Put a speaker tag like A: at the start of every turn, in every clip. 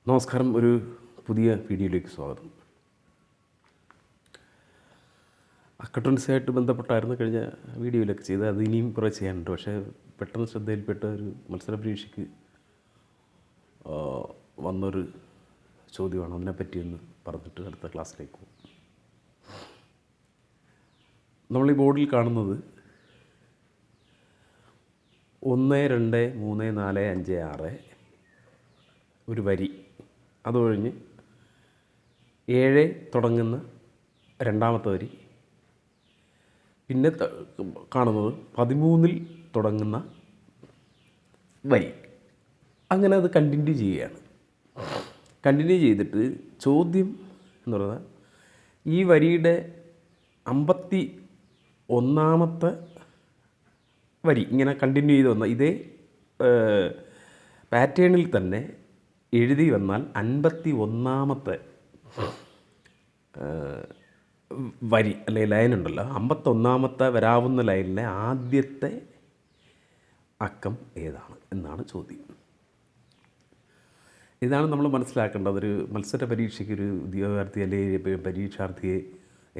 A: നമസ്കാരം. ഒരു പുതിയ വീഡിയോയിലേക്ക് സ്വാഗതം. അക്കൗണ്ടൻസിയായിട്ട് ബന്ധപ്പെട്ടായിരുന്നു കഴിഞ്ഞ വീഡിയോയിലൊക്കെ ചെയ്ത്. അത് ഇനിയും കുറേ ചെയ്യാനുണ്ട്. പക്ഷേ പെട്ടെന്ന് ശ്രദ്ധയിൽപ്പെട്ട ഒരു മത്സര പരീക്ഷയ്ക്ക് വന്നൊരു ചോദ്യമാണ്. അതിനെപ്പറ്റിയൊന്ന് പറഞ്ഞിട്ട് അടുത്ത ക്ലാസ്സിലേക്ക് പോകും. നമ്മളീ ബോർഡിൽ കാണുന്നത് 1 2 3 4 5 6 ഒരു വരി, അതൊഴിഞ്ഞ് 7 തുടങ്ങുന്ന രണ്ടാമത്തെ വരി, പിന്നെ കാണുന്നത് 13 തുടങ്ങുന്ന വരി. അങ്ങനെ അത് കണ്ടിന്യൂ ചെയ്യുകയാണ്. കണ്ടിന്യൂ ചെയ്തിട്ട് ചോദ്യം എന്ന് പറയുന്നത് ഈ വരിയുടെ 51ാമത്തെ വരി ഇങ്ങനെ കണ്ടിന്യൂ ചെയ്ത് വന്ന ഇതേ പാറ്റേണിൽ തന്നെ എഴുതി വന്നാൽ 51ാമത്തെ വരി അല്ലെങ്കിൽ ലൈൻ ഉണ്ടല്ലോ, 51ാമത്തെ വരാവുന്ന ലൈനിലെ ആദ്യത്തെ അക്കം ഏതാണ് എന്നാണ് ചോദ്യം. ഇതാണ് നമ്മൾ മനസ്സിലാക്കേണ്ടത്. ഒരു മത്സര പരീക്ഷയ്ക്ക് ഒരു ഉദ്യോഗാർത്ഥി അല്ലെങ്കിൽ പരീക്ഷാർത്ഥിയെ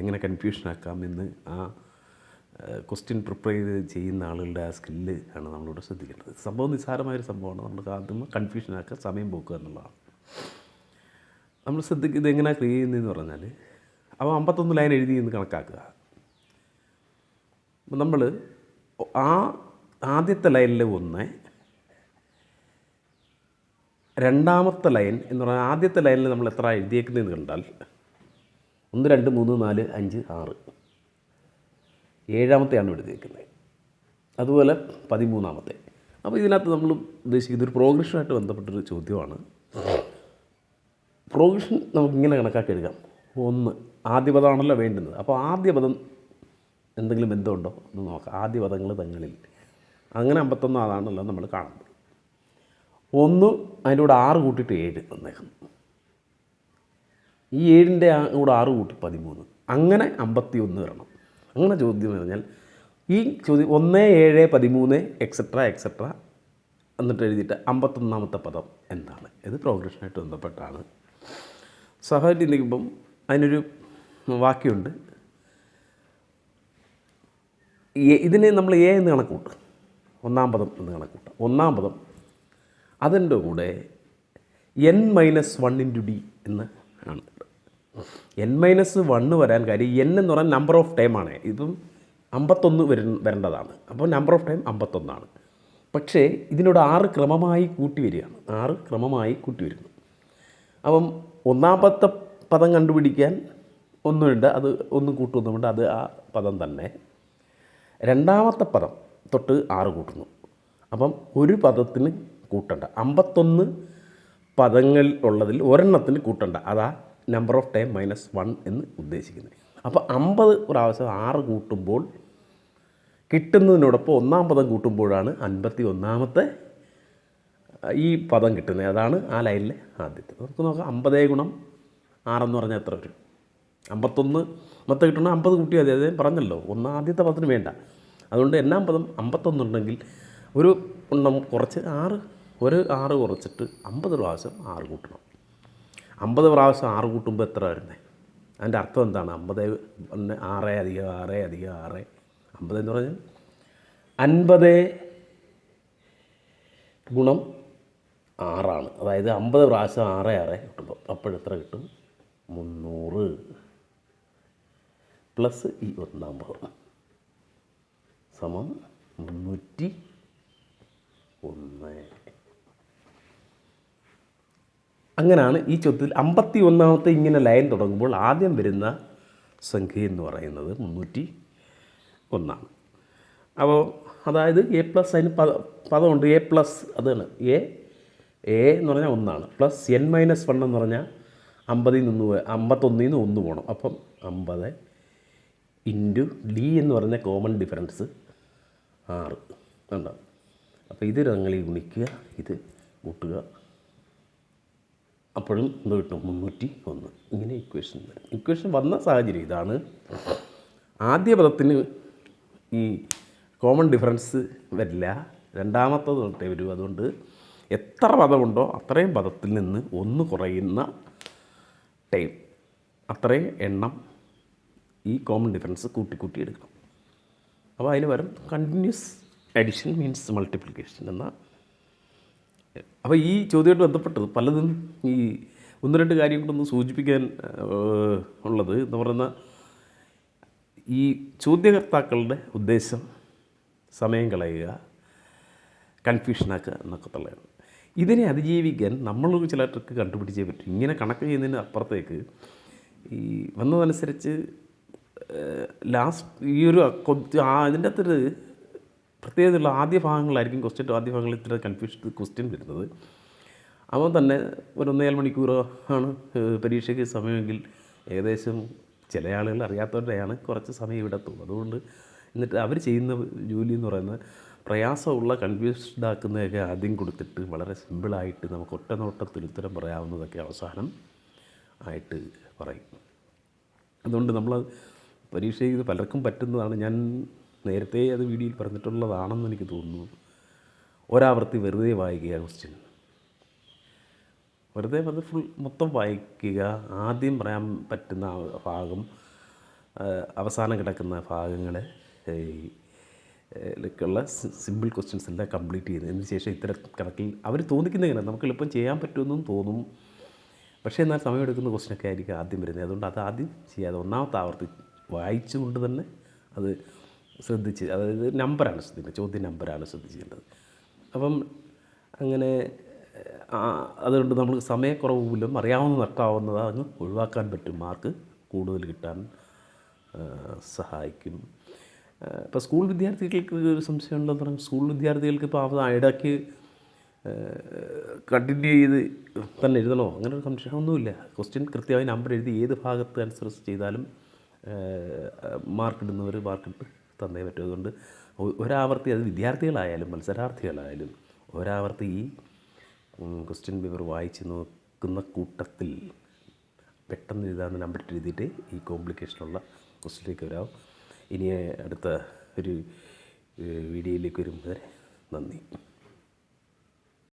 A: എങ്ങനെ കൺഫ്യൂഷനാക്കാം എന്ന് ആ ക്വസ്റ്റ്യൻ പ്രിപ്പയർ ചെയ്യുന്ന ആളുകളുടെ ആ സ്കില്ല് ആണ് നമ്മളിവിടെ ശ്രദ്ധിക്കേണ്ടത്. സംഭവം നിസ്സാരമായൊരു സംഭവമാണ്. നമുക്ക് ആദ്യം കൺഫ്യൂഷനാക്കുക, സമയം പോക്കുക എന്നുള്ളതാണ് നമ്മൾ ശ്രദ്ധിക്കുക. ഇതെങ്ങനെയാണ് ക്രിയേറ്റ് ചെയ്യുന്നതെന്ന് പറഞ്ഞാൽ, അപ്പോൾ 51 ലൈൻ എഴുതി എന്ന് കണക്കാക്കുക. അപ്പം നമ്മൾ ആ ആദ്യത്തെ ലൈനിൽ 1, രണ്ടാമത്തെ ലൈൻ എന്ന് പറഞ്ഞാൽ ആദ്യത്തെ ലൈനിൽ നമ്മൾ എത്ര എഴുതിയേക്കുന്നതെന്ന് കണ്ടാൽ 1 2 3 4 5 6, 7ാമത്തെയാണ് എഴുതിയേക്കുന്നത്. അതുപോലെ 13ാമത്തെ. അപ്പോൾ ഇതിനകത്ത് നമ്മൾ ഉദ്ദേശിക്കുന്നത് ഒരു പ്രോഗ്രഷനുമായിട്ട് ബന്ധപ്പെട്ടൊരു ചോദ്യമാണ്. പ്രോഗ്രഷൻ നമുക്കിങ്ങനെ കണക്കാക്കി എടുക്കാം. 1 ആദ്യ പദമാണല്ലോ വേണ്ടുന്നത്. അപ്പോൾ ആദ്യ പദം എന്തെങ്കിലും ബന്ധമുണ്ടോ എന്ന് നോക്കാം. ആദ്യ പദങ്ങൾ തങ്ങളിൽ അങ്ങനെ 51 അതാണല്ലോ നമ്മൾ കാണുന്നത്. 1 അതിൻ്റെ കൂടെ 6 കൂട്ടിയിട്ട് 7 വന്നേക്കുന്നു. ഈ 7ൻ്റെ കൂടെ 6 കൂട്ടി 13, അങ്ങനെ 51 വരണം. അങ്ങനെ ചോദ്യം പറഞ്ഞാൽ ഈ ചോദ്യം 1 7 13 എക്സെട്ര എന്നിട്ട് എഴുതിയിട്ട് 51ാമത്തെ പദം എന്താണ്? ഇത് പ്രോഗ്രഷനായിട്ട് ബന്ധപ്പെട്ടാണ്. സഹജീവി നിൽക്കുമ്പം അതിനൊരു വാക്യമുണ്ട്. ഇതിനെ നമ്മൾ എ എന്ന് കണക്കൂട്ടും, 1ാം പദം എന്ന് കണക്കൂട്ടാം. 1ാം പദം അതിൻ്റെ കൂടെ n-1 × d എന്ന് ആണ്. n-1 വരാൻ കാര്യം n എന്ന് പറഞ്ഞാൽ നമ്പർ ഓഫ് ടൈം ആണ്. ഇതും 51 വരേണ്ടതാണ്. അപ്പോൾ നമ്പർ ഓഫ് ടൈം 51 ആണ്. പക്ഷേ ഇതിനോട് 6 ക്രമമായി കൂട്ടി വരികയാണ്. 6 ക്രമമായി കൂട്ടി വരുന്നു. അപ്പം 1ാമത്തെ പദം കണ്ടുപിടിക്കാൻ ഒന്നുണ്ട്, അത് ഒന്ന് കൂട്ടുന്നുണ്ട്, അത് ആ പദം തന്നെ. 2ാമത്തെ പദം തൊട്ട് 6 കൂട്ടുന്നു. അപ്പം ഒരു പദത്തിന് കൂട്ടണ്ട. 51 പദങ്ങൾ ഉള്ളതിൽ ഒരെണ്ണത്തിന് കൂട്ടണ്ട. അതാ നമ്പർ ഓഫ് ടൈം -1 എന്ന് ഉദ്ദേശിക്കുന്നത്. അപ്പോൾ 50 പ്രാവശ്യം 6 കൂട്ടുമ്പോൾ കിട്ടുന്നതിനോടൊപ്പം 1ാം പദം കൂട്ടുമ്പോഴാണ് 51ാമത്തെ ഈ പദം കിട്ടുന്നത്. അതാണ് ആ ലൈനിലെ ആദ്യത്തെ. നമുക്ക് നോക്കാം. 50 × 6 എന്ന് പറഞ്ഞാൽ എത്ര വരും? 51 മൊത്തം കിട്ടണം. 50 കൂട്ടിയാൽ മതി. അതേ പറഞ്ഞല്ലോ, ആദ്യത്തെ പദത്തിന് വേണ്ട. അതുകൊണ്ട് 1ാം പദം 51 ഉണ്ടെങ്കിൽ ഒരു എണ്ണം കുറച്ച് 6 കുറച്ചിട്ട് 50 പ്രാവശ്യം 6 കൂട്ടണം. 50 പ്രാവശ്യം 6 കൂട്ടുമ്പോൾ എത്ര വരുന്നത്? അതിൻ്റെ അർത്ഥം എന്താണ്? 50 + 6 + 6 + 6, 50 എന്ന് പറഞ്ഞാൽ 50 × 6 അതായത് 50 പ്രാവശ്യം 6 കിട്ടുമ്പോൾ അപ്പോഴെത്ര കിട്ടും? 300 പ്ലസ് ഈ 1ാം പദം സമം 301. അങ്ങനെയാണ് ഈ ചോദ്യത്തിൽ 51ാമത്തെ ഇങ്ങനെ ലൈൻ തുടങ്ങുമ്പോൾ ആദ്യം വരുന്ന സംഖ്യ എന്ന് പറയുന്നത് 301. അപ്പോൾ അതായത് A+ അതിന് പദമുണ്ട്. A+, അതാണ് എ എന്ന് പറഞ്ഞാൽ 1 പ്ലസ് n-1 എന്ന് പറഞ്ഞാൽ 51ൽ നിന്ന് 1 പോകണം. അപ്പം 50 × d എന്ന് പറഞ്ഞ കോമൺ ഡിഫറൻസ് 6 ഉണ്ടാവും. അപ്പോൾ ഇത് തങ്ങളിൽ ഗുണിക്കുക, ഇത് കൂട്ടുക, അപ്പോഴും എന്ത് കിട്ടും? 301. ഇങ്ങനെ ഇക്വേഷൻ വരും. ഇക്വേഷൻ വന്ന സാഹചര്യം ഇതാണ്. ആദ്യ പദത്തിന് ഈ കോമൺ ഡിഫറൻസ് വരില്ല, രണ്ടാമത്തത് തൊട്ടേ വരും. അതുകൊണ്ട് എത്ര പദമുണ്ടോ അത്രയും പദത്തിൽ നിന്ന് ഒന്ന് കുറയുന്ന ടൈം, അത്രയും എണ്ണം ഈ കോമൺ ഡിഫറൻസ് കൂട്ടി എടുക്കണം. അപ്പോൾ അതിന് പകരം കണ്ടിന്യൂസ് അഡിഷൻ മീൻസ് മൾട്ടിപ്ലിക്കേഷൻ എന്ന. അപ്പോൾ ഈ ചോദ്യമായിട്ട് ബന്ധപ്പെട്ടത് പലതും ഈ 1-2 കാര്യം കൊണ്ടൊന്ന് സൂചിപ്പിക്കാൻ ഉള്ളത് എന്ന് പറയുന്ന ഈ ചോദ്യകർത്താക്കളുടെ ഉദ്ദേശം സമയം കളയുക, കൺഫ്യൂഷനാക്കുക എന്നൊക്കെ തള്ളയാണ്. ഇതിനെ അതിജീവിക്കാൻ നമ്മൾ ചില ട്രിക്ക് കണ്ടുപിടിച്ചേ പറ്റും. ഇങ്ങനെ കണക്ക് ചെയ്യുന്നതിന് അപ്പുറത്തേക്ക് ഈ വന്നതനുസരിച്ച് ലാസ്റ്റ് ഈ ഒരു അതിൻ്റെ അകത്തൊരു പ്രത്യേകതയുള്ള ആദ്യ ഭാഗങ്ങളായിരിക്കും ആദ്യ ഭാഗങ്ങളിൽ ഇത്ര കൺഫ്യൂഷൻ ക്വസ്റ്റ്യൻ വരുന്നത്. അവൻ തന്നെ ഒരു 1.5 മണിക്കൂറോ ആണ് പരീക്ഷയ്ക്ക് സമയമെങ്കിൽ ഏകദേശം ചില ആളുകൾ അറിയാത്തവരുടെയാണ് കുറച്ച് സമയം ഇവിടെ എത്തും. അതുകൊണ്ട് എന്നിട്ട് അവർ ചെയ്യുന്ന ജോലി എന്ന് പറയുന്നത് പ്രയാസമുള്ള കൺഫ്യൂസ്ഡ് ആക്കുന്നതൊക്കെ ആദ്യം കൊടുത്തിട്ട് വളരെ സിമ്പിളായിട്ട് നമുക്ക് ഒറ്റ നോട്ടത്തിൽ ഉത്തരം പറയാവുന്നതൊക്കെ അവസാനം ആയിട്ട് പറയും. അതുകൊണ്ട് നമ്മൾ പരീക്ഷ ചെയ്ത് പലർക്കും പറ്റുന്നതാണ്. ഞാൻ നേരത്തെ അത് വീഡിയോയിൽ പറഞ്ഞിട്ടുള്ളതാണെന്ന് എനിക്ക് തോന്നുന്നു. ഒരാവർത്തി വെറുതെ വായിക്കുക ക്വസ്റ്റ്യൻ, വെറുതെ അത് മൊത്തം വായിക്കുക. ആദ്യം പറയാൻ പറ്റുന്ന ഭാഗം, അവസാനം കിടക്കുന്ന ഭാഗങ്ങളെ ലേക്കുള്ള സിമ്പിൾ ക്വസ്റ്റ്യൻസ് എല്ലാം കംപ്ലീറ്റ് ചെയ്യുന്നതിന് ശേഷം ഇത്തരം കണക്കിൽ അവർ തോന്നിക്കുന്ന ഇങ്ങനെ നമുക്ക് എളുപ്പം ചെയ്യാൻ പറ്റുമെന്നും തോന്നും. പക്ഷേ എന്നാൽ സമയമെടുക്കുന്ന ക്വസ്റ്റ്യനൊക്കെ ആയിരിക്കും ആദ്യം വരുന്നത്. അതുകൊണ്ട് അത് ആദ്യം ചെയ്യാതെ ഒന്നാമത്തെ ആവർത്തി വായിച്ചുകൊണ്ട് തന്നെ അത് ശ്രദ്ധിച്ച്, അതായത് നമ്പറാണ് ശ്രദ്ധിക്കുന്നത്, ചോദ്യ നമ്പറാണ് ശ്രദ്ധിക്കേണ്ടത്. അപ്പം അങ്ങനെ അതുകൊണ്ട് നമ്മൾ സമയക്കുറവ് മൂലം അറിയാവുന്ന നഷ്ടാവുന്നത് അങ്ങ് ഒഴിവാക്കാൻ പറ്റും. മാർക്ക് കൂടുതൽ കിട്ടാൻ സഹായിക്കും. ഇപ്പോൾ സ്കൂൾ വിദ്യാർത്ഥികൾക്ക് ഒരു സംശയം ഉണ്ടെന്ന് പറഞ്ഞാൽ, സ്കൂൾ വിദ്യാർത്ഥികൾക്ക് ഇപ്പോൾ ഇടയ്ക്ക് കണ്ടിന്യൂ ചെയ്ത് തന്നെ എഴുതണോ അങ്ങനെ ഒരു സംശയമൊന്നുമില്ല. ക്വസ്റ്റ്യൻ കൃത്യമായി നമ്പർ എഴുതി ഏത് ഭാഗത്ത് ആൻസർ ചെയ്താലും മാർക്കിടുന്നവർ മാർക്കിട്ട് തന്നേ പറ്റും. അതുകൊണ്ട് ഒരാവർത്തി, അത് വിദ്യാർത്ഥികളായാലും മത്സരാർത്ഥികളായാലും ഒരാവർത്തി ഈ ക്വസ്റ്റ്യൻ പേപ്പർ വായിച്ച് നോക്കുന്ന കൂട്ടത്തിൽ പെട്ടെന്ന് എഴുതാവുന്ന നമ്പർ എഴുതിയിട്ട് ഈ കോംപ്ലിക്കേഷനുള്ള ക്വസ്റ്റ്യനിലേക്ക് വരാം. ഇനി അടുത്ത ഒരു വീഡിയോയിലേക്ക് വരുമ്പോൾ നന്ദി.